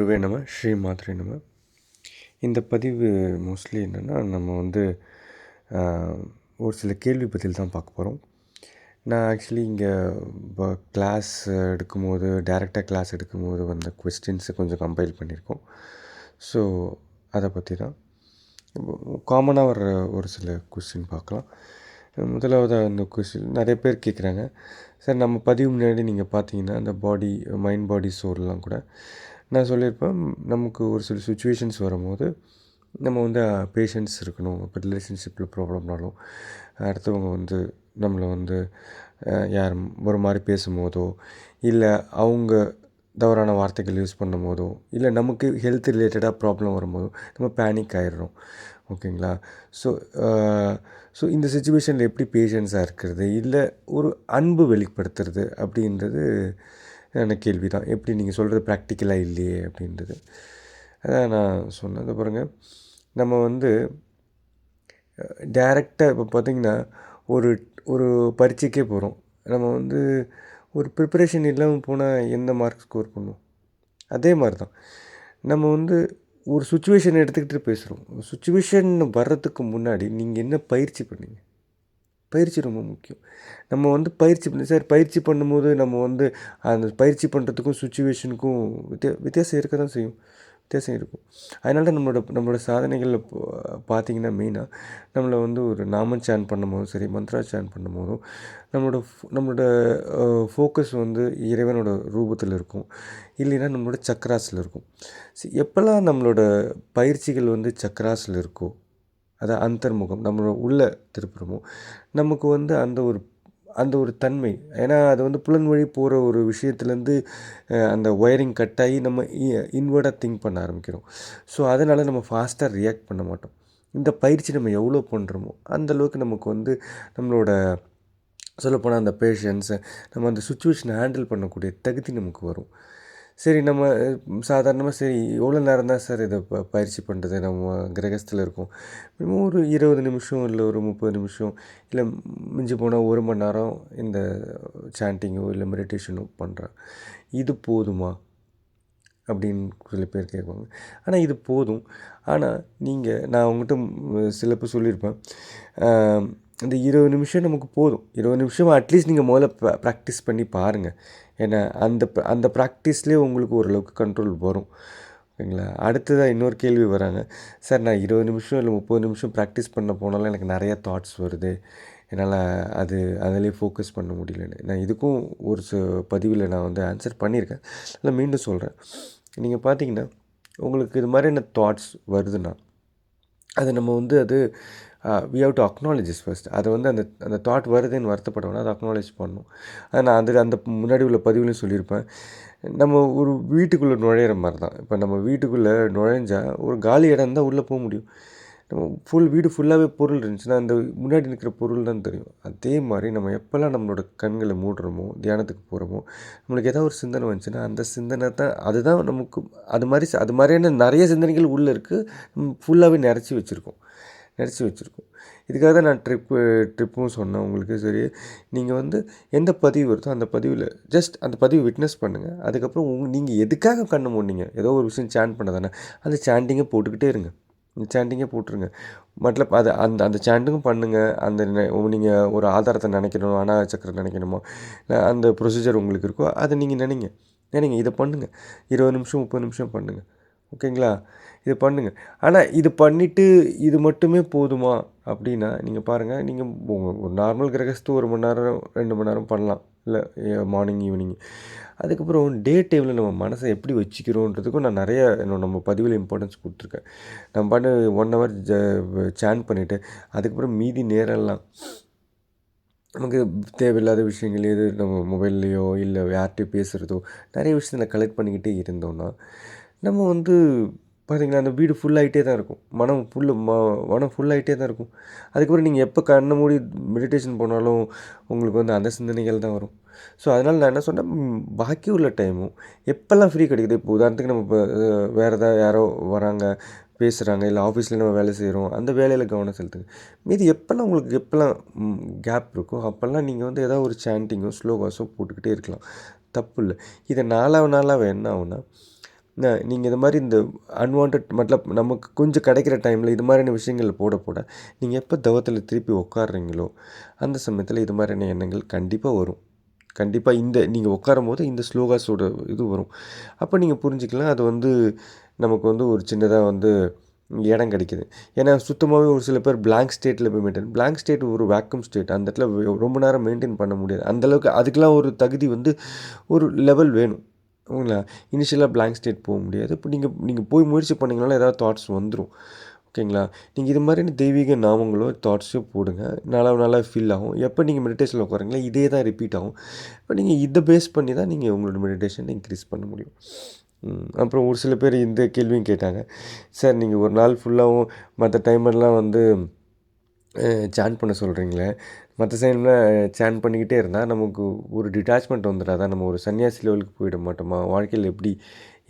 குருவே நம ஸ்ரீ மாத்ரே நம. இந்த பதிவு மோஸ்ட்லி என்னென்னா, நம்ம வந்து ஒரு சில கேள்வி பதில் தான் பார்க்க போகிறோம். நான் ஆக்சுவலி இங்கே இப்போ கிளாஸ் எடுக்கும்போது, டைரெக்டாக கிளாஸ் எடுக்கும்போது வந்த கொஸ்டின்ஸை கொஞ்சம் கம்பைல் பண்ணியிருக்கோம். ஸோ அதை பற்றி தான் காமனாக வர்ற ஒரு சில கொஸ்டின் பார்க்கலாம். முதலாவது அந்த கொஸ்டின் நிறைய பேர் கேட்குறாங்க, சார் நம்ம பதிவு முன்னாடி நீங்கள் பார்த்தீங்கன்னா அந்த மைண்ட் பாடி சோல்லாம் கூட நான் சொல்லியிருப்பேன். நமக்கு ஒரு சில சுச்சுவேஷன்ஸ் வரும்போது நம்ம வந்து பேஷன்ஸ் இருக்கணும். இப்போ ரிலேஷன்ஷிப்பில் ப்ராப்ளம்னாலும் அடுத்தவங்க வந்து நம்மளை வந்து யார் ஒரு மாதிரி பேசும்போதோ, இல்லை அவங்க தவறான வார்த்தைகள் யூஸ் பண்ணும் போதோ, இல்லை நமக்கு ஹெல்த் ரிலேட்டடாக ப்ராப்ளம் வரும்போதோ நம்ம பேனிக் ஆகிடுறோம். ஓகேங்களா? ஸோ இந்த சுச்சுவேஷனில் எப்படி பேஷன்ஸாக இருக்கிறது, இல்லை ஒரு அன்பு வெளிப்படுத்துறது அப்படின்றது கேள்வி தான். எப்படி நீங்கள் சொல்கிறது ப்ராக்டிக்கலாக இல்லையே அப்படின்றது. அதான் நான் சொன்னது பாருங்கள். நம்ம வந்து டைரெக்டாக இப்போ பார்த்திங்கன்னா ஒரு ஒரு பரீட்சைக்கே போகிறோம். நம்ம வந்து ஒரு ப்ரிப்பரேஷன் இல்லாமல் போனால் எந்த மார்க் ஸ்கோர் பண்ணுவோம்? அதே மாதிரி தான் நம்ம வந்து ஒரு சுச்சுவேஷன் எடுத்துக்கிட்டு பேசுகிறோம். சுச்சுவேஷன் வர்றதுக்கு முன்னாடி நீங்கள் என்ன பயிற்சி பண்ணீங்க? பயிற்சி ரொம்ப முக்கியம். நம்ம வந்து பயிற்சி பண்ணும்போது நம்ம வந்து அந்த பயிற்சி பண்ணுறதுக்கும் சுச்சுவேஷனுக்கும் வித்தியாசம் இருக்க தான் செய்யும். வித்தியாசம் இருக்கும். அதனால தான் நம்மளோட சாதனைகளில் பார்த்திங்கன்னா மெயினாக நம்மளை வந்து ஒரு நாமம் சேன் பண்ணும்போதும் சரி, மந்த்ரா சேன் பண்ணும்போதும் நம்மளோட ஃபோக்கஸ் வந்து இறைவனோட ரூபத்தில் இருக்கும். இல்லைன்னா நம்மளோட சக்கராஸில் இருக்கும். எப்போல்லாம் நம்மளோட பயிற்சிகள் வந்து சக்கராஸில் இருக்கோ, அதை அந்தர்முகம் நம்மளோட உள்ள திருப்புறமோ, நமக்கு வந்து அந்த ஒரு தன்மை. ஏன்னா அது வந்து புலன் வழி போகிற ஒரு விஷயத்துலேருந்து அந்த ஒயரிங் கட் ஆகி நம்ம இன்வர்டாக திங்க் பண்ண ஆரம்பிக்கிறோம். ஸோ அதனால் நம்ம ஃபாஸ்ட்டாக ரியாக்ட் பண்ண மாட்டோம். இந்த பயிற்சி நம்ம எவ்வளோ பண்ணுறோமோ அந்தளவுக்கு நமக்கு வந்து நம்மளோட சொல்லப்போனால் அந்த பேஷன்ஸை நம்ம அந்த சுச்சுவேஷனை ஹேண்டில் பண்ணக்கூடிய தகுதி நமக்கு வரும். சரி, நம்ம சாதாரணமாக சரி எவ்வளோ நேரம் தான் சார் இதை பயிற்சி பண்ணுறது, நம்ம கிரகஸ்தில் இருக்கோம். மினிமம் ஒரு 20 நிமிஷம் இல்லை ஒரு 30 நிமிஷம் இல்லை மிஞ்சி போனால் 1 மணி நேரம் இந்த சாண்டிங்கோ இல்லை மெடிடேஷனோ பண்ணுறேன். இது போதுமா அப்படின்னு சில பேர் கேட்பாங்க. ஆனால் இது போதும். ஆனால் நான் அவங்ககிட்ட சில பேர் சொல்லியிருப்பேன், இந்த 20 நிமிஷம் நமக்கு போதும். 20 நிமிஷம் அட்லீஸ்ட் நீங்கள் முதல்ல ப்ராக்டிஸ் பண்ணி பாருங்கள். ஏன்னா அந்த ப்ராக்டிஸ்லேயே உங்களுக்கு ஓரளவுக்கு கண்ட்ரோல் வரும். ஓகேங்களா? அடுத்ததாக இன்னொரு கேள்வி வராங்க, சார் நான் 20 நிமிஷம் இல்லை 30 நிமிஷம் ப்ராக்டிஸ் பண்ண போனாலும் எனக்கு நிறையா தாட்ஸ் வருது, என்னால் அதிலே ஃபோக்கஸ் பண்ண முடியலன்னு. நான் இதுக்கும் ஒரு பதிவில் நான் வந்து ஆன்சர் பண்ணியிருக்கேன். இல்லை மீண்டும் சொல்கிறேன். நீங்கள் பார்த்தீங்கன்னா உங்களுக்கு இது மாதிரியான தாட்ஸ் வருதுன்னா அது நம்ம வந்து we have to acknowledge first. அதை வந்து அந்த தாட் வருதுன்னு வருத்தப்பட வேணாம், அதை அக்னாலேஜ் பண்ணணும். அதை நான் அந்த முன்னாடி உள்ள பதிவுலையும் சொல்லியிருப்பேன். நம்ம ஒரு வீட்டுக்குள்ளே நுழையிற மாதிரி தான். இப்போ நம்ம வீட்டுக்குள்ளே நுழைஞ்சால் ஒரு காலி இடம் இருந்தால் உள்ளே போக முடியும். நம்ம வீடு ஃபுல்லாகவே பொருள் இருந்துச்சுன்னா அந்த முன்னாடி நிற்கிற பொருள் தான் தெரியும். அதே மாதிரி நம்ம எப்போல்லாம் நம்மளோட கண்களை மூடுறோமோ, தியானத்துக்கு போகிறோமோ, நம்மளுக்கு ஏதாவது ஒரு சிந்தனை வந்துச்சுன்னா அந்த சிந்தனை தான் அதுதான் நமக்கு அது மாதிரியான நிறைய சிந்தனைகள் உள்ளே இருக்குது. ஃபுல்லாகவே நிறச்சி வச்சுருக்கோம். இதுக்காக தான் நான் ட்ரிப்பும் சொன்னேன் உங்களுக்கு. சரி, நீங்கள் வந்து எந்த பதிவு வருதோ அந்த பதிவில் ஜஸ்ட் அந்த பதிவு விட்னஸ் பண்ணுங்கள். அதுக்கப்புறம் நீங்கள் எதுக்காக கண்ணு மூடினீங்க, ஏதோ ஒரு விஷயம் சேண்ட் பண்ண தானே, அந்த சேண்டிங்கை போட்டுக்கிட்டே இருங்க. சேண்டிங்கே போட்டுருங்க. மਤਲਬ அது அந்த சேண்டிங்கும் பண்ணுங்கள். நீங்கள் ஒரு ஆதாரத்தை நினைக்கணும், அனாச்சக்கரம் நினைக்கணுமோ, அந்த ப்ரொசீஜர் உங்களுக்கு இருக்கோ அதை நீங்கள் நினைங்க. இதை பண்ணுங்கள். 20 நிமிஷம் 30 நிமிஷம் பண்ணுங்கள். ஓகேங்களா? இது பண்ணுங்கள். ஆனால் இது பண்ணிவிட்டு இது மட்டுமே போதுமா அப்படின்னா நீங்கள் பாருங்கள், நீங்கள் ஒரு நார்மல் கிரகஸ்து 1 மணி நேரம் 2 மணி நேரம் பண்ணலாம். இல்லை மார்னிங் ஈவினிங். அதுக்கப்புறம் டே டைமில் நம்ம மனசை எப்படி வச்சுக்கிறோன்றதுக்கும் நான் நிறைய நம்ம பதிவில் இம்பார்ட்டன்ஸ் கொடுத்துருக்கேன். நம்ம பாட்டு 1 ஹவர் சேன் பண்ணிவிட்டு அதுக்கப்புறம் மீதி நேரம்லாம் நமக்கு தேவையில்லாத விஷயங்கள் எது நம்ம மொபைல்லையோ இல்லை யார்கிட்டையோ பேசுகிறதோ நிறைய விஷயத்தில் கலெக்ட் பண்ணிக்கிட்டே இருந்தோம்னா நம்ம வந்து பார்த்திங்கன்னா அந்த வீடு ஃபுல்லாகிட்டே தான் இருக்கும். மனம் ஃபுல்லாகிட்டே தான் இருக்கும். அதுக்கப்புறம் நீங்கள் எப்போ கண்ணை மூடி மெடிடேஷன் போனாலும் உங்களுக்கு வந்து அந்த சிந்தனைகள் தான் வரும். ஸோ அதனால் நான் என்ன சொன்னேன், பாக்கி உள்ள டைமும் எப்போல்லாம் ஃப்ரீ கிடைக்குது, இப்போ உதாரணத்துக்கு நம்ம இப்போ வேறு ஏதாவது யாரோ வராங்க பேசுகிறாங்க, இல்லை ஆஃபீஸில் நம்ம வேலை செய்கிறோம், அந்த வேலையில் கவனம் செலுத்துங்க. மீதி எப்போல்லாம் கேப் இருக்கோ அப்போல்லாம் நீங்கள் வந்து ஏதாவது ஒரு சாண்டிங்கோ ஸ்லோகாஸோ போட்டுக்கிட்டே இருக்கலாம், தப்பு இல்லை. இதை நாளாக என்ன ஆகுனா நீங்கள் இது மாதிரி இந்த அன்வான்ட் மத்தலப் நமக்கு கொஞ்சம் கிடைக்கிற டைமில் இது மாதிரியான விஷயங்கள் போட போட நீங்கள் எப்போ தவத்தில் திருப்பி உட்காடுறீங்களோ அந்த சமயத்தில் இது மாதிரியான எண்ணங்கள் கண்டிப்பாக வரும். கண்டிப்பாக இந்த நீங்கள் உட்காரும் போது இந்த ஸ்லோகாஸோட இது வரும். அப்போ நீங்கள் புரிஞ்சுக்கலாம் அது வந்து நமக்கு வந்து ஒரு சின்னதாக வந்து இடம் கிடைக்குது. ஏன்னா சுத்தமாகவே ஒரு சில பேர் பிளாங்க் ஸ்டேட்டில் போய் பிளாங்க் ஸ்டேட் ஒரு வேக்யூம் ஸ்டேட். அந்த இடத்துல ரொம்ப நேரம் மெயின்டைன் பண்ண முடியாது. அந்தளவுக்கு அதுக்கெலாம் ஒரு தகுதி வந்து ஒரு லெவல் வேணும். ஓகேங்களா? இனிஷியலாக பிளாங்க் ஸ்டேட் போக முடியாது. இப்போ நீங்கள் போய் முயற்சி பண்ணிங்கனாலும் ஏதாவது தாட்ஸ் வந்துடும். ஓகேங்களா? நீங்கள் இது மாதிரியான தெய்வீக நாமங்களோ தாட்ஸோ போடுங்க. நல்லா ஃபீல் ஆகும். எப்போ நீங்கள் மெடிடேஷனில் உட்காருங்களோ இதே தான் ரிப்பீட் ஆகும். இப்போ நீங்கள் இதை பேஸ் பண்ணி தான் நீங்கள் உங்களோட மெடிடேஷனை இன்க்ரீஸ் பண்ண முடியும். அப்புறம் ஒரு சில பேர் இந்த கேள்வியும் கேட்டாங்க. சார் நீங்கள் ஒரு நாள் ஃபுல்லாகவும் மற்ற டைமெல்லாம் வந்து சான் பண்ண சொல்கிறீங்களே, மற்ற டைமில் சான் பண்ணிக்கிட்டே இருந்தால் நமக்கு ஒரு டிட்டாச்மெண்ட் வந்துடாதா? நம்ம ஒரு சன்னியாசி லெவலுக்கு போயிட மாட்டோமா? வாழ்க்கையில் எப்படி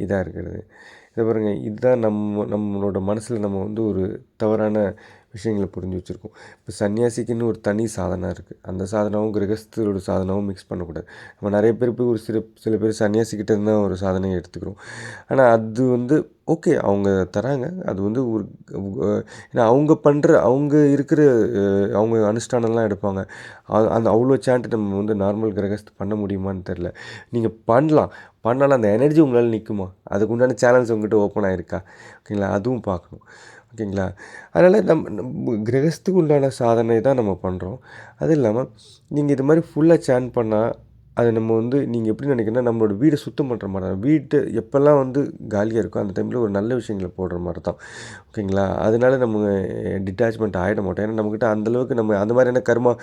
இதாக இருக்கிறது? இதை பாருங்கள், இதுதான் நம்மளோட மனசில் நம்ம வந்து ஒரு தவறான விஷயங்களை புரிஞ்சு வச்சுருக்கோம். இப்போ சன்னியாசிக்குன்னு ஒரு தனி சாதனை இருக்குது. அந்த சாதனாவும் கிரகஸ்தரோட சாதனாவும் மிக்ஸ் பண்ணக்கூடாது. நம்ம நிறைய பேர் போய் ஒரு சில பேர் சன்னியாசிக்கிட்ட இருந்து தான் ஒரு சாதனையை எடுத்துக்கிறோம். ஆனால் அது வந்து ஓகே, அவங்க தராங்க. அது வந்து ஒரு ஏன்னா அவங்க இருக்கிற அவங்க அனுஷ்டானம்லாம் எடுப்பாங்க. அந்த அவ்வளோ சாண்ட் நம்ம வந்து நார்மல் கிரகஸ்து பண்ண முடியுமான்னு தெரில. நீங்கள் பண்ணாலும் அந்த எனர்ஜி உங்களால் நிற்குமா? அதுக்கு உண்டான சேனல்ஸ் உங்கள்கிட்ட ஓப்பன் ஆகிருக்கா? ஓகேங்களா? அதுவும் பார்க்கணும். ஓகேங்களா? அதனால் கிரகஸ்துக்கு உண்டான சாதனை தான் நம்ம பண்ணுறோம். அது இல்லாமல் நீங்கள் இது மாதிரி ஃபுல்லாக சான் பண்ணால் அது நம்ம வந்து நீங்கள் எப்படி நினைக்கிறீங்கன்னா நம்மளோட வீடை சுத்தம் பண்ணுற மாதிரி தான். வீட்டை எப்போல்லாம் வந்து காலியாக இருக்கோ அந்த டைமில் ஒரு நல்ல விஷயங்களை போடுற மாதிரி தான். ஓகேங்களா? அதனால நம்ம டிட்டாச்மெண்ட் ஆகிட மாட்டோம். ஏன்னா நம்மக்கிட்ட அந்தளவுக்கு நம்ம அந்த மாதிரியான கர்மா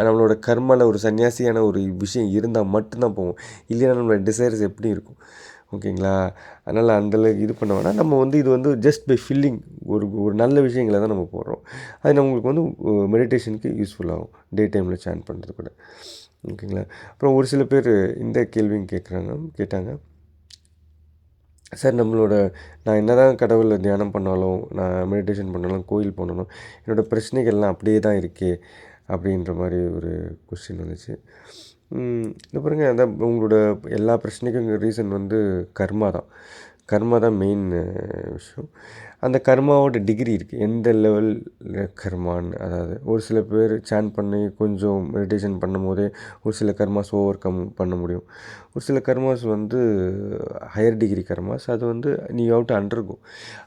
நம்மளோட கர்மாவில் ஒரு சன்னியாசியான ஒரு விஷயம் இருந்தால் மட்டும்தான் போவோம். இல்லைன்னா நம்மளோட டிசைர்ஸ் எப்படி இருக்கும்? ஓகேங்களா? அதனால் அந்தளவுக்கு இது பண்ண வேணாம். நம்ம வந்து இது வந்து ஜஸ்ட் பை ஃபில்லிங் ஒரு நல்ல விஷயங்களை தான் நம்ம போடுறோம். அது நம்மளுக்கு வந்து மெடிடேஷனுக்கு யூஸ்ஃபுல்லாகும். டே டைமில் சான் பண்ணுறது கூட. ஓகேங்களா? அப்புறம் ஒரு சில பேர் இந்த கேள்வியும் கேட்டாங்க. சார் நான் என்ன தான் கடவுளை தியானம் பண்ணாலும், நான் மெடிடேஷன் பண்ணாலும், கோயில் போனாலும் என்னோடய பிரச்சனைகள்லாம் அப்படியே தான் இருக்கே அப்படின்ற மாதிரி ஒரு கொஸ்டின் வந்துச்சு. இது பாருங்கள், அதான் உங்களோட எல்லா பிரச்சனைக்கும் ரீசன் வந்து கர்மா தான் மெயின் விஷயம். அந்த கர்மாவோட டிகிரி இருக்குது. எந்த லெவல் கர்மான்னு. அதாவது ஒரு சில பேர் சான் பண்ணி கொஞ்சம் மெடிடேஷன் பண்ணும்போதே ஒரு சில கர்மாஸ் ஓவர் கம் பண்ண முடியும். ஒரு சில கர்மாஸ் வந்து ஹையர் டிகிரி கர்மாஸ். அது வந்து நீ அவுட் அண்டர்கோ.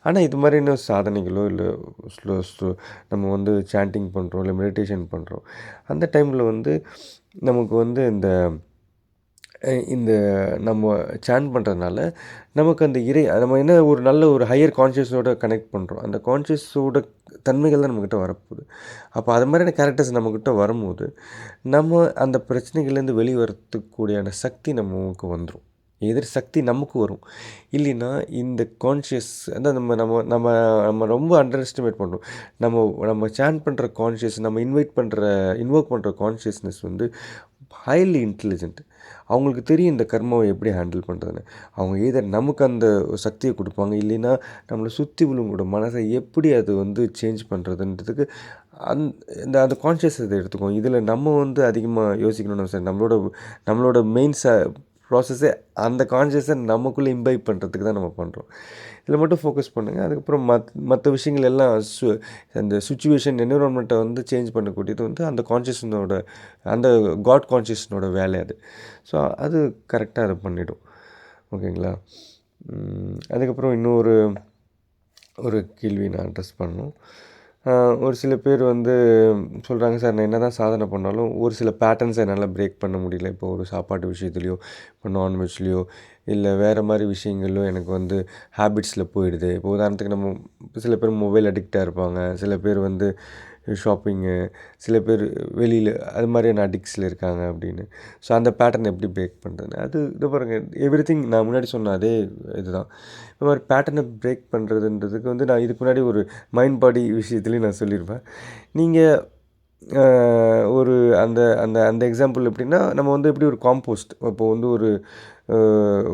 ஆனால் இது மாதிரியான சாதனைகளோ இல்லை நம்ம வந்து சாண்டிங் பண்ணுறோம், இல்லை மெடிடேஷன் பண்ணுறோம், அந்த டைமில் வந்து நமக்கு வந்து இந்த நம்ம சான் பண்ணுறதுனால நமக்கு அந்த நம்ம என்ன ஒரு நல்ல ஒரு ஹையர் கான்ஷியஸோட கனெக்ட் பண்ணுறோம். அந்த கான்ஷியஸோட தன்மைகள் தான் நம்மக்கிட்ட வரப்போகுது. அப்போ அது மாதிரியான கேரக்டர்ஸ் நம்மக்கிட்ட வரும்போது நம்ம அந்த பிரச்சனைகள்லேருந்து வெளிவரத்துக்கூடியான சக்தி நமக்கு வந்துடும். எதிர் சக்தி நமக்கு வரும். இல்லைன்னா இந்த கான்ஷியஸ் அதான் நம்ம ரொம்ப அண்டர் எஸ்டிமேட் பண்ணுறோம். நம்ம சான் பண்ணுற கான்ஷியஸ், நம்ம இன்வோக் பண்ணுற கான்ஷியஸ்னஸ் வந்து ஹைலி இன்டெலிஜென்ட். அவங்களுக்கு தெரியும் இந்த கர்மாவை எப்படி ஹேண்டில் பண்ணுறதுன்னு. அவங்க நமக்கு அந்த சக்தியை கொடுப்பாங்க. இல்லைன்னா நம்மளை சுற்றி உள்ளவங்களோட மனசை எப்படி அது வந்து சேஞ்ச் பண்ணுறதுன்றதுக்கு அந்த கான்ஷியஸ் இதை எடுத்துக்கும். இதில் நம்ம வந்து அதிகமாக யோசிக்கணும்னு சார் நம்மளோட மெயின் ப்ராசஸ்ஸே அந்த கான்ஷியஸை நமக்குள்ளே இம்பைப் பண்ணுறதுக்கு தான் நம்ம பண்ணுறோம். இதில் மட்டும் ஃபோக்கஸ் பண்ணுங்கள். அதுக்கப்புறம் மற்ற விஷயங்கள் எல்லாம் அந்த சுச்சுவேஷன் என்விரான்மெண்ட்டை வந்து சேஞ்ச் பண்ணக்கூடியது வந்து அந்த கான்ஷியஸனோட அந்த காட் கான்ஷியஸ்னோட வேலை அது. ஸோ அது கரெக்டாக அதை பண்ணிவிடும். ஓகேங்களா? அதுக்கப்புறம் இன்னொரு கேள்வி நான் அட்ரஸ் பண்ணணும். ஒரு சில பேர் வந்து சொல்கிறாங்க, சார் நான் என்ன தான் சாதனை பண்ணாலும் ஒரு சில பேட்டர்ன்ஸை என்னால் பிரேக் பண்ண முடியல. இப்போ ஒரு சாப்பாட்டு விஷயத்துலையோ, இப்போ நான்வெஜ்லேயோ, இல்லை வேறு மாதிரி விஷயங்களோ எனக்கு வந்து ஹேபிட்ஸில் போயிடுது. இப்போ உதாரணத்துக்கு சில பேர் மொபைல் அடிக்டாக இருப்பாங்க, சில பேர் வந்து ஷாப்பிங்கு, சில பேர் வெளியில் அது மாதிரியான அடிக்ட்ஸில் இருக்காங்க அப்படின்னு. ஸோ அந்த பேட்டர்ன் எப்படி பிரேக் பண்ணுறதுன்னு இது பாருங்கள், எவ்ரிதிங் நான் முன்னாடி சொன்ன அதே இதுதான். இந்த மாதிரி பேட்டர்னை பிரேக் பண்ணுறதுன்றதுக்கு வந்து நான் இதுக்கு முன்னாடி ஒரு மைண்ட் பாடி விஷயத்துலேயும் நான் சொல்லியிருப்பேன். நீங்கள் ஒரு அந்த அந்த அந்த எக்ஸாம்பிள் எப்படின்னா, நம்ம வந்து எப்படி ஒரு காம்போஸ்ட், இப்போ வந்து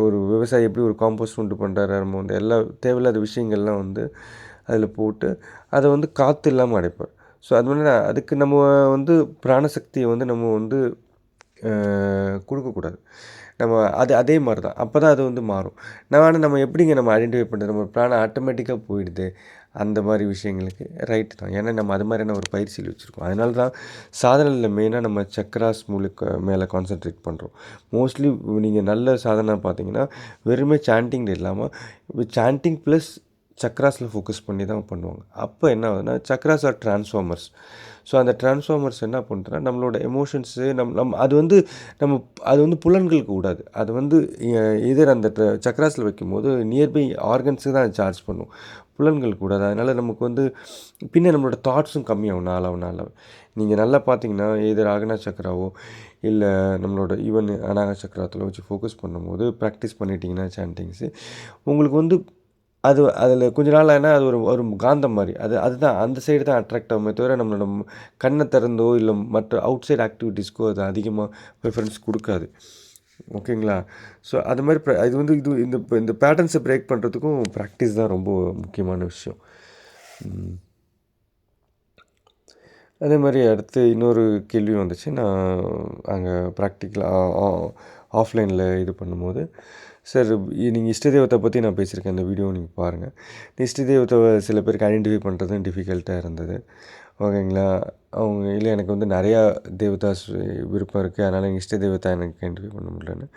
ஒரு விவசாயி எப்படி ஒரு காம்போஸ்ட் உண்டு பண்ணுறாரு, நம்ம வந்து எல்லா தேவையில்லாத விஷயங்கள்லாம் வந்து அதில் போட்டு அதை வந்து காற்று இல்லாமல் அடைப்பார். ஸோ அது மாதிரி அதுக்கு நம்ம வந்து பிராணசக்தியை வந்து நம்ம வந்து கொடுக்கக்கூடாது. நம்ம அதே மாதிரி தான். அப்போ தான் அது வந்து மாறும். நம்ம எப்படிங்க நம்ம ஐடென்டிஃபை பண்ணுறது? நம்ம பிராணம் ஆட்டோமேட்டிக்காக போயிடுது. அந்த மாதிரி விஷயங்களுக்கு ரைட்டு தான். ஏன்னா நம்ம அது மாதிரியான ஒரு பயிற்சியில் வச்சுருக்கோம். அதனால தான் சாதனையில் மெயினாக நம்ம சக்ராஸ் மேலே கான்சன்ட்ரேட் பண்ணுறோம். மோஸ்ட்லி நீங்கள் நல்ல சாதனை பார்த்தீங்கன்னா வெறுமே சாண்டிங் இல்லாமல் சாண்டிங் ப்ளஸ் சக்ராஸில் ஃபோக்கஸ் பண்ணி தான் பண்ணுவாங்க. அப்போ என்ன ஆகுதுன்னா சக்ராஸ் ஆர் ட்ரான்ஸ்ஃபார்மர்ஸ். ஸோ அந்த ட்ரான்ஸ்ஃபார்மர்ஸ் என்ன பண்ணுறதுன்னா நம்மளோட எமோஷன்ஸு அது வந்து அது வந்து புலன்களுக்கு விடாது. அது வந்து எதிர் அந்த சக்ராஸில் வைக்கும்போது நியர்பை ஆர்கன்ஸுக்கு தான் சார்ஜ் பண்ணும், புலன்களுக்கு கூடாது. அதனால் நமக்கு வந்து பின்ன நம்மளோட தாட்ஸும் கம்மியாகும் நாளாக. நீங்கள் நல்லா பார்த்தீங்கன்னா எதிர் ஆகனா சக்கராவோ இல்லை நம்மளோட ஈவன் அநாக சக்கரத்தில் வச்சு ஃபோக்கஸ் பண்ணும்போது ப்ராக்டிஸ் பண்ணிட்டீங்கன்னா சாண்டிங்ஸு உங்களுக்கு வந்து அதில் கொஞ்ச நாள் ஆனால் அது ஒரு காந்தம் மாதிரி அதுதான் அந்த சைடு தான் அட்ராக்ட் ஆகுமே தவிர நம்மளோட கண்ணை திறந்தோ இல்லை மற்ற அவுட் சைடு ஆக்டிவிட்டீஸ்க்கோ அது அதிகமாக ப்ரிஃபரன்ஸ் கொடுக்காது. ஓகேங்களா? ஸோ அது மாதிரி இது வந்து இந்த பேட்டர்ன்ஸை பிரேக் பண்ணுறதுக்கும் ப்ராக்டிஸ் தான் ரொம்ப முக்கியமான விஷயம். அதே மாதிரி அடுத்து இன்னொரு கேள்வி வந்துச்சு. நான் அங்கே ப்ராக்டிக்கலாக ஆஃப்லைனில் இது பண்ணும்போது, சார் நீங்கள் இஷ்ட தெய்வத்தை பற்றி நான் பேசியிருக்கேன். இந்த வீடியோ நீங்கள் பாருங்கள். இஷ்ட தெய்வத்தை சில பேருக்கு ஐடென்டிஃபை பண்ணுறதும் டிஃபிகல்ட்டாக இருந்தது. ஓகேங்களா? அவங்க இல்லை எனக்கு வந்து நிறையா தேவதாஸ் விருப்பம் இருக்குது, அதனால் எங்கள் இஷ்ட தெய்வத்தை எனக்கு ஐடென்டிஃபை பண்ண முடியலன்னு.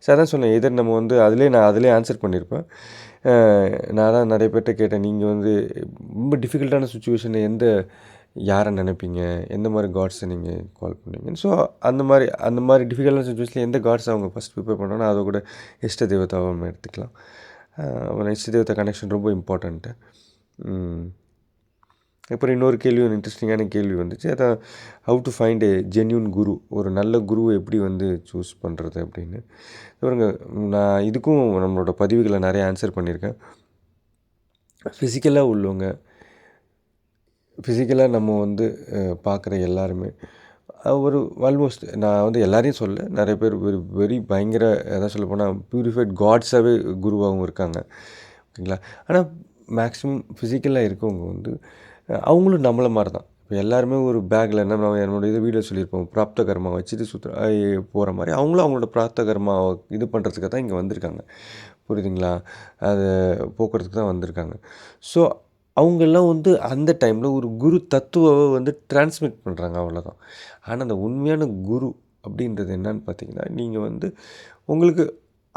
சார் அதான் சொன்னேன், எதிர் நம்ம வந்து அதிலே ஆன்சர் பண்ணியிருப்பேன். நான் தான் நிறைய பேர்கிட்ட கேட்டேன், நீங்கள் வந்து ரொம்ப டிஃபிகல்ட்டான சுச்சுவேஷனை யாரை நினைப்பீங்க, எந்த மாதிரி காட்ஸை நீங்கள் கால் பண்ணுவீங்கன்னு. ஸோ அந்த மாதிரி டிஃபிகல்ட்டான சுச்சுவேஷனில் எந்த காட்ஸை அவங்க ஃபஸ்ட் ப்ரிப்பேர் பண்ணோன்னா அதை கூட இஷ்ட தெய்வத்தாவை நம்ம எடுத்துக்கலாம். இஷ்ட தெய்வத்தை கனெக்ஷன் ரொம்ப இம்பார்ட்டண்ட்டு. அப்புறம் இன்னொரு கேள்வி, ஒரு இன்ட்ரெஸ்டிங்கான கேள்வி வந்துச்சு. அதான் how to find a genuine guru, ஒரு நல்ல குருவை எப்படி வந்து சூஸ் பண்ணுறது அப்படின்னு. பாருங்க, நான் இதுக்கும் நம்மளோட பதிவுகளை நிறைய ஆன்சர் பண்ணியிருக்கேன். ஃபிசிக்கலாக நம்ம வந்து பார்க்குற எல்லாருமே ஒரு ஆல்மோஸ்ட், நான் வந்து எல்லாரையும் சொல்ல, நிறைய பேர் வெரி பயங்கர எதாவது சொல்ல போனால் ப்யூரிஃபைட் காட்ஸாகவே குருவாகவும் இருக்காங்க. ஓகேங்களா? ஆனால் மேக்ஸிமம் ஃபிசிக்கலாக இருக்கவங்க வந்து அவங்களும் நம்மளை மாதிரி தான். இப்போ எல்லாருமே ஒரு பேக்கில் என்னோட இது வீடியோ சொல்லியிருப்போம், பிராப்த கர்மா வச்சுட்டு போகிற மாதிரி அவங்களும் அவங்களோட பிராப்த கர்மாவை இது பண்ணுறதுக்காக தான் இங்கே வந்திருக்காங்க. புரியுதுங்களா? அதை போக்குறதுக்கு தான் வந்திருக்காங்க. ஸோ அவங்கெல்லாம் வந்து அந்த டைமில் ஒரு குரு தத்துவாவை வந்து டிரான்ஸ்மிட் பண்ணுறாங்க, அவ்வளோதான். ஆனால் அந்த உண்மையான குரு அப்படின்றது என்னன்னு பார்த்தீங்கன்னா, நீங்கள் வந்து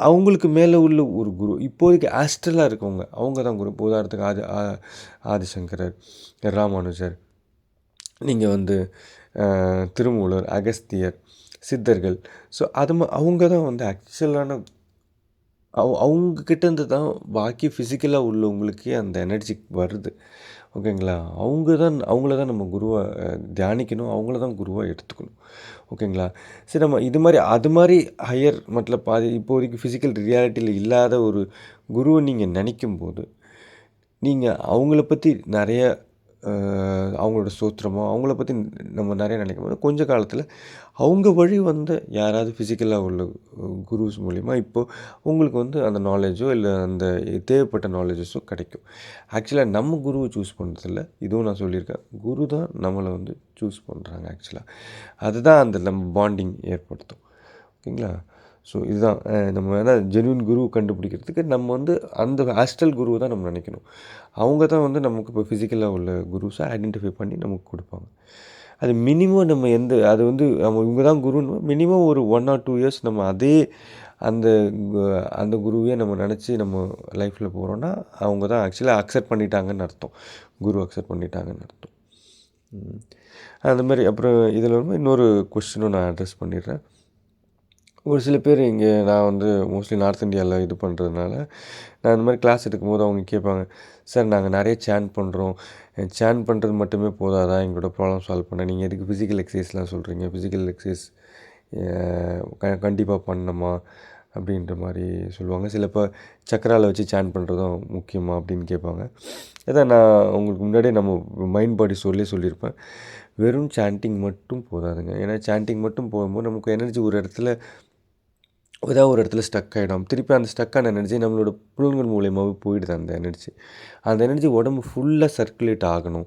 அவங்களுக்கு மேலே உள்ள ஒரு குரு, இப்போதைக்கு ஆஸ்ட்ரலாக இருக்கவங்க, அவங்க தான் குரு. இப்போ உதாரணத்துக்கு ஆதிசங்கரர், ராமானுஜர், நீங்கள் வந்து திருமூலர், அகஸ்தியர், சித்தர்கள். ஸோ அவங்க தான் வந்து ஆக்சுவலான அவங்கக்கிட்டேருந்து தான் பாக்கி ஃபிசிக்கலாக உள்ளவங்களுக்கே அந்த எனர்ஜி வருது. ஓகேங்களா? அவங்கள தான் நம்ம குருவாக தியானிக்கணும், அவங்கள தான் குருவாக எடுத்துக்கணும். ஓகேங்களா? சரி, நம்ம அது மாதிரி ஹையர் இப்போதைக்கு ஃபிசிக்கல் ரியாலிட்டியில் இல்லாத ஒரு குருவை நீங்கள் நினைக்கும்போது, நீங்கள் அவங்கள பற்றி நிறைய அவங்களோட ஸ்தோத்திரமோ அவங்கள பற்றி நம்ம நிறைய நினைக்கும்போது, கொஞ்ச காலத்தில் அவங்க வழி வந்த யாராவது ஃபிசிக்கலாக உள்ள குருஸ் மூலிமா இப்போது உங்களுக்கு வந்து அந்த நாலேஜோ இல்லை அந்த தேவைப்பட்ட நாலேஜஸோ கிடைக்கும். ஆக்சுவலாக நம்ம குருவை சூஸ் பண்ணுறதில்ல, இதுவும் நான் சொல்லியிருக்கேன். குரு தான் நம்மளை வந்து சூஸ் பண்ணுறாங்க ஆக்சுவலாக. அதுதான் அந்த நம்ம பாண்டிங் ஏற்படுத்தும். ஓகேங்களா? ஸோ இதுதான் நம்ம ஜென்யூன் குரு கண்டுபிடிக்கிறதுக்கு நம்ம வந்து அந்த ஆஸ்ட்ரல் குருவை தான் நம்ம நினைக்கணும். அவங்க தான் வந்து நமக்கு இப்போ ஃபிசிக்கலாக உள்ள குருஸை ஐடென்டிஃபை பண்ணி நமக்கு கொடுப்பாங்க. அது மினிமம் நம்ம அது வந்து இவங்க தான் குருன்னு மினிமம் ஒரு 1 or 2 இயர்ஸ் நம்ம அந்த குருவையே நம்ம நினச்சி நம்ம லைஃப்பில் போகிறோன்னா அவங்க தான் ஆக்சுவலாக அக்செப்ட் பண்ணிட்டாங்கன்னு அர்த்தம். குரு அக்செப்ட் பண்ணிட்டாங்கன்னு அர்த்தம். அந்த மாதிரி அப்புறம் இதில் வந்து இன்னொரு கொஸ்டினும் நான் அட்ரஸ் பண்ணிடுறேன். ஒரு சில பேர் இங்கே நான் வந்து மோஸ்ட்லி நார்த் இந்தியாவில் இது பண்ணுறதுனால, நான் இந்த மாதிரி கிளாஸ் எடுக்கும்போது அவங்க கேட்பாங்க, சார் நாங்கள் நிறைய சேண்ட் பண்ணுறோம், சேண்ட் பண்ணுறது மட்டுமே போதாதா எங்களோட ப்ராப்ளம் சால்வ் பண்ண? நீங்கள் எதுக்கு ஃபிசிக்கல் எக்ஸசைஸ்லாம் சொல்கிறீங்க? ஃபிசிக்கல் எக்ஸசைஸ் கண்டிப்பாக பண்ணணுமா அப்படின்ற மாதிரி சொல்லுவாங்க. சிலப்போ சக்கராவில் வச்சு சேண்ட் பண்ணுறதும் முக்கியமா அப்படின்னு கேட்பாங்க. இதான் நான் உங்களுக்கு முன்னாடியே நம்ம மைண்ட் பாடி சொல்லியிருப்பேன். வெறும் சாண்டிங் மட்டும் போதாதுங்க. ஏன்னா சாண்டிங் மட்டும் போகும்போது நமக்கு எனர்ஜி ஏதாவது ஒரு இடத்துல ஸ்டக் ஆகிடும். திருப்பி அந்த ஸ்டக்கான எனர்ஜி நம்மளோட புலன்கள் மூலியமாகவே போயிடுது. அந்த எனர்ஜி உடம்பு ஃபுல்லாக சர்க்குலேட் ஆகணும்,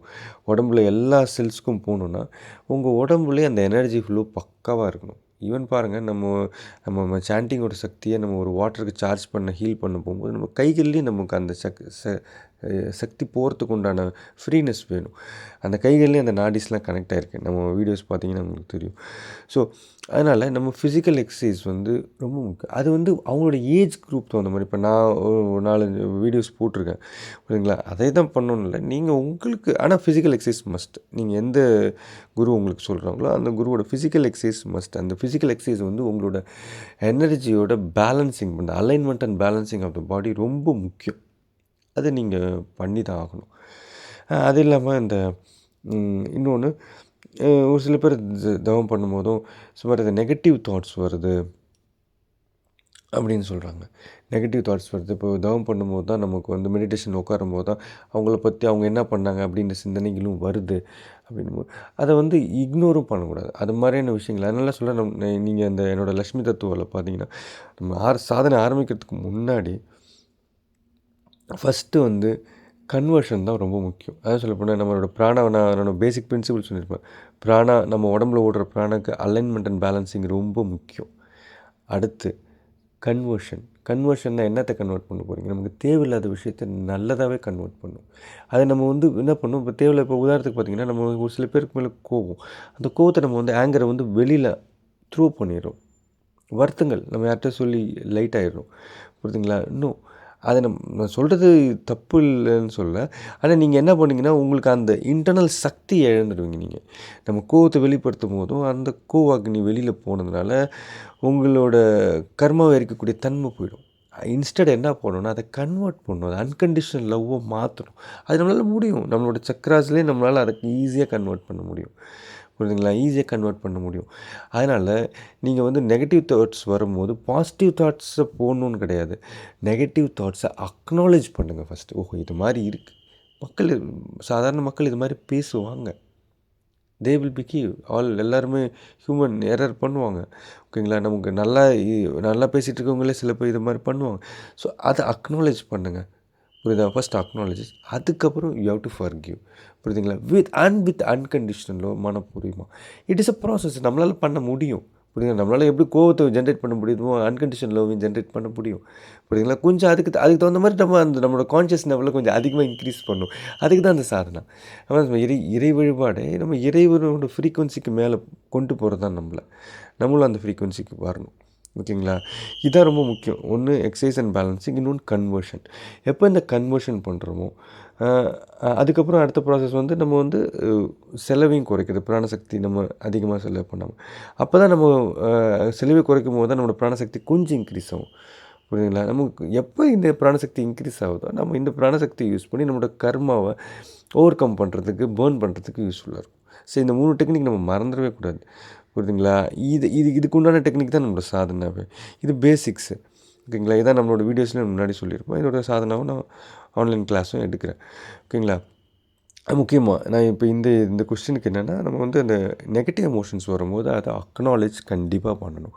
உடம்புல எல்லா செல்ஸுக்கும் போகணுன்னா உங்கள் உடம்புலேயே அந்த எனர்ஜி ஃப்ளோ பக்காவாக இருக்கணும். ஈவன் பாருங்கள், நம்ம நம்ம சாண்டிங்கோட சக்தியை நம்ம ஒரு வாட்டருக்கு சார்ஜ் பண்ண ஹீல் பண்ண போகும்போது நம்ம கைகள்லேயும் நமக்கு அந்த சக்தி போகிறதுக்கு உண்டான ஃப்ரீனஸ் வேணும். அந்த கைகள்லேயும் அந்த நாடிஸ்லாம் கனெக்ட் ஆகிருக்கு. நம்ம வீடியோஸ் பார்த்தீங்கன்னா உங்களுக்கு தெரியும். ஸோ அதனால் நம்ம ஃபிசிக்கல் எக்ஸசைஸ் ரொம்ப முக்கியம். அது அவங்களோட ஏஜ் குரூப் தகுந்த மாதிரி. இப்போ நான் ஒரு 4-5 வீடியோஸ் போட்டிருக்கேன், புரியுதுங்களா? அதே தான் பண்ணணும்னு இல்லை. நீங்கள் உங்களுக்கு ஆனால் ஃபிசிக்கல் எக்ஸசைஸ் மஸ்ட். நீங்கள் எந்த குரு உங்களுக்கு சொல்கிறாங்களோ அந்த குருவோட ஃபிசிக்கல் எக்ஸசைஸ் மஸ்ட். அந்த ஃபிசிக்கல் எக்ஸசைஸ் உங்களோட எனர்ஜியோட பேலன்சிங் பண்ண alignment and balancing of the body ரொம்ப முக்கியம். அதை நீங்கள் பண்ணி தான் ஆகணும். அது இல்லாமல் இன்னொன்று, ஒரு சில பேர் தவம் பண்ணும்போதும் சுமார் இந்த நெகட்டிவ் தாட்ஸ் வருது அப்படின்னு சொல்கிறாங்க. நெகட்டிவ் தாட்ஸ் வருது. இப்போ தவம் பண்ணும்போது தான் நமக்கு மெடிடேஷன் உட்காரும்போது தான் அவங்கள பற்றி அவங்க என்ன பண்ணாங்க அப்படின்ற சிந்தனைகளும் வருது அப்படின்னும்போது அதை இக்னோரும் பண்ணக்கூடாது. அது மாதிரியான விஷயங்கள் அதனால சொல்ல நீங்கள் அந்த என்னோடய லக்ஷ்மி தத்துவாவில் பார்த்தீங்கன்னா, நம்ம சாதனை ஆரம்பிக்கிறதுக்கு முன்னாடி ஃபஸ்ட்டு கன்வர்ஷன் தான் ரொம்ப முக்கியம். அதான் சொல்லப்போனால் நம்மளோட நான் பேசிக் பிரின்சிபிள் சொல்லியிருப்பேன். நம்ம உடம்புல ஓடுற பிராணக்கு அலைன்மெண்ட் அண்ட் பேலன்சிங் ரொம்ப முக்கியம். அடுத்து கன்வர்ஷன்னா என்னத்தை கன்வெர்ட் பண்ண போகிறீங்க? நமக்கு தேவையில்லாத விஷயத்தை நல்லதாகவே கன்வெர்ட் பண்ணும். அதை நம்ம என்ன பண்ணும், இப்போ தேவையில்லை. இப்போ உதாரணத்துக்கு பார்த்திங்கன்னா, நம்ம ஒரு சில பேருக்கு மேலே கோவம், அந்த கோவத்தை நம்ம ஆங்கரை வெளியில் த்ரூ பண்ணிடுறோம். வருத்தங்கள் நம்ம யார்கிட்ட சொல்லி லைட் ஆகிடும், புரியுதுங்களா? இன்னும் அதை நான் சொல்கிறது தப்பு இல்லைன்னு சொல்ல. ஆனால் நீங்கள் என்ன பண்ணிங்கன்னா, உங்களுக்கு அந்த இன்டர்னல் சக்தி இழந்துடுவீங்க. நீங்கள் நம்ம கோவத்தை வெளிப்படுத்தும் போதும் அந்த கோவாக்னி வெளியில் போனதுனால உங்களோட கர்மாவை இருக்கக்கூடிய தன்மை போயிடும். இன்ஸ்டெட் என்ன பண்ணணும்னா, அதை கன்வெர்ட் பண்ணணும். அதை அன்கண்டிஷனல் லவ்வை மாற்றணும். அது நம்மளால் முடியும். நம்மளோட சக்ராஸ்லேயே நம்மளால் அதை ஈஸியாக கன்வெர்ட் பண்ண முடியும், புரியுதுங்களா? ஈஸியாக கன்வெர்ட் பண்ண முடியும். அதனால் நீங்கள் நெகட்டிவ் தாட்ஸ் வரும்போது பாசிட்டிவ் தாட்ஸை போடணுன்னு கிடையாது. நெகட்டிவ் தாட்ஸை அக்னாலேஜ் பண்ணுங்கள் ஃபஸ்ட்டு. ஓஹோ, இது மாதிரி இருக்குது. சாதாரண மக்கள் இது மாதிரி பேசுவாங்க. தே வில் பி எல்லாருமே ஹியூமன் எரர் பண்ணுவாங்க, ஓகேங்களா? நமக்கு நல்லா பேசிகிட்டு இருக்கவங்களே சில பேர் இது மாதிரி பண்ணுவாங்க. ஸோ அதை அக்னாலேஜ் பண்ணுங்கள், புரியுதா? ஃபஸ்ட் அக்னாலஜி. அதுக்கப்புறம் யூ ஹவ் டு ஃபர்கிவ், புரியுதுங்களா? வித் அன்கண்டிஷனலோ மனப்பூர்வமாக. It is a process. நம்மளால் பண்ண முடியும், புரியுதுங்களா? நம்மளால் எப்படி கோவத்தை ஜென்ரேட் பண்ண முடியுமோ அன்கண்டிஷனல் லவ்வையும் ஜென்ரேட் பண்ண முடியும், புரியுதுங்களா? கொஞ்சம் அதுக்கு தகுந்த மாதிரி நம்மளோட கான்ஷியஸ் லெவலில் கொஞ்சம் அதிகமாக இன்க்ரீஸ் பண்ணும். அதுக்கு தான் அந்த சாதனை. நம்ம இறை வழிபாடு நம்ம இறைவனோட ஃப்ரீக்குவன்சிக்கு மேலே கொண்டு போகிறது தான் நம்மளும் அந்த ஃப்ரீக்குவன்சிக்கு வரணும், ஓகேங்களா? இதுதான் ரொம்ப முக்கியம். ஒன்று எக்ஸசைஸ் அண்ட் பேலன்சிங், இன்னொன்று கன்வர்ஷன். எப்போ இந்த கன்வர்ஷன் பண்ணுறோமோ அதுக்கப்புறம் அடுத்த ப்ராசஸ் நம்ம செலவையும் குறைக்குது. பிராணசக்தி நம்ம அதிகமாக செலவு பண்ணாமல். அப்போ தான் நம்ம செலவை குறைக்கும் போது தான் நம்மளோட பிராணசக்தி கொஞ்சம் இன்க்ரீஸ் ஆகும், புரியுதுங்களா? நமக்கு எப்போ இந்த பிராணசக்தி இன்க்ரீஸ் ஆகுதோ நம்ம இந்த பிராணசக்தி யூஸ் பண்ணி நம்மளோட கர்மாவை ஓவர் கம் பண்ணுறதுக்கு, பேர்ன் பண்ணுறதுக்கு யூஸ்ஃபுல்லாக இருக்கும். சரி, இந்த 3 டெக்னிக் நம்ம மறந்துடவே கூடாது, புரியுதுங்களா? இதுக்கு உண்டான டெக்னிக் தான் நம்மளோட சாதனாவே. இது பேசிக்ஸு, ஓகேங்களா? இதான் நம்மளோட வீடியோஸ்லேயும் முன்னாடி சொல்லியிருப்போம். இதோட சாதனாவும் நான் ஆன்லைன் கிளாஸும் எடுக்கிறேன், ஓகேங்களா? முக்கியமாக நான் இப்போ இந்த கொஸ்டினுக்கு என்னென்னா, நம்ம அந்த நெகட்டிவ் எமோஷன்ஸ் வரும்போது அதை அக்னாலேஜ் கண்டிப்பாக பண்ணணும்.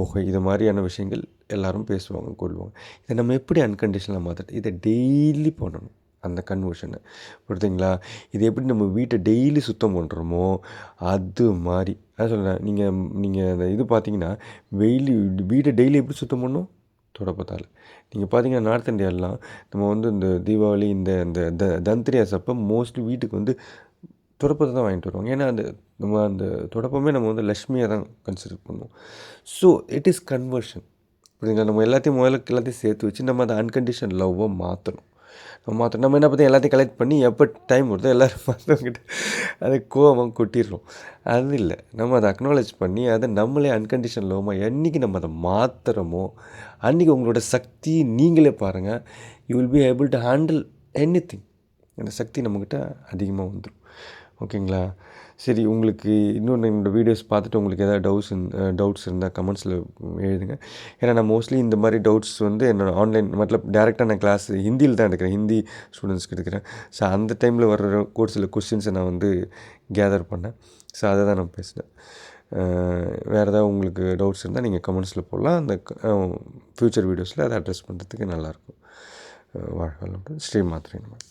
ஓஹோ, இது மாதிரியான விஷயங்கள் எல்லோரும் பேசுவாங்க, கொள்வாங்க. இதை நம்ம எப்படி அன்கண்டிஷனலாக மாற்றுறது? இதை டெய்லி பண்ணணும், அந்த கன்வர்ஷனை, புரியுதுங்களா? இது எப்படி நம்ம வீட்டை டெய்லி சுத்தம் பண்ணுறோமோ அது மாதிரி. அதான் சொல்கிறேன், நீங்கள் அந்த இது பார்த்தீங்கன்னா வீட்டை டெய்லி எப்படி சுத்தம் பண்ணணும்? தொடப்பத்தால். நீங்கள் பார்த்தீங்கன்னா நார்த் இந்தியாலாம் நம்ம இந்த தீபாவளி இந்த தன்திரியாஸ் அப்போ மோஸ்ட்லி வீட்டுக்கு தொடப்பத்தை தான் வாங்கிட்டு வருவாங்க. ஏன்னா நம்ம அந்த தொடப்பமே நம்ம லக்ஷ்மியாக தான் கன்சிடர் பண்ணுவோம். ஸோ இட் இஸ் கன்வர்ஷன், புரியுதுங்களா? நம்ம எல்லாத்தையும் சேர்த்து வச்சு நம்ம அதை அன்கண்டிஷனல் லவ்வாக மாற்றணும். நம்ம என்ன பார்த்தா எல்லாத்தையும் கலெக்ட் பண்ணி எப்போ டைம் வருதோ எல்லோரும் மற்றவங்கிட்ட அதை கோவமாக கொட்டிடுறோம். அது இல்லை, நம்ம அதை அக்னாலேஜ் பண்ணி அதை நம்மளே அன்கண்டிஷனல் லவ்மாக என்றைக்கு நம்ம அதை மாற்றுறோமோ அன்றைக்கி உங்களோட சக்தி நீங்களே பாருங்கள். You will be able to handle anything. அந்த சக்தி நம்மக்கிட்ட அதிகமாக வந்துடும், ஓகேங்களா? சரி, உங்களுக்கு இன்னொன்று என்னோடய வீடியோஸ் பார்த்துட்டு உங்களுக்கு எதாவது டவுட்ஸ் இருந்தால் கமெண்ட்ஸில் எழுதுங்க. ஏன்னா நான் மோஸ்ட்லி இந்த மாதிரி டவுட்ஸ் என்னோடய ஆன்லைன் டேரெக்டாக நான் கிளாஸ் ஹிந்தியில் தான் எடுக்கிறேன், ஹிந்தி ஸ்டூடெண்ட்ஸ்க்கு எடுக்கிறேன். ஸோ அந்த டைமில் வர்ற கோர்ஸில் கொஸ்டின்ஸை நான் கேதர் பண்ணேன். ஸோ அதை தான் நான் பேசினேன். வேறு ஏதாவது உங்களுக்கு டவுட்ஸ் இருந்தால் நீங்கள் கமெண்ட்ஸில் போடலாம். அந்த ஃப்யூச்சர் வீடியோஸில் அதை அட்ரஸ் பண்ணுறதுக்கு நல்லாயிருக்கும். வாழ்க வளமுடன். ஸ்ரீ மாத்ரே நமः.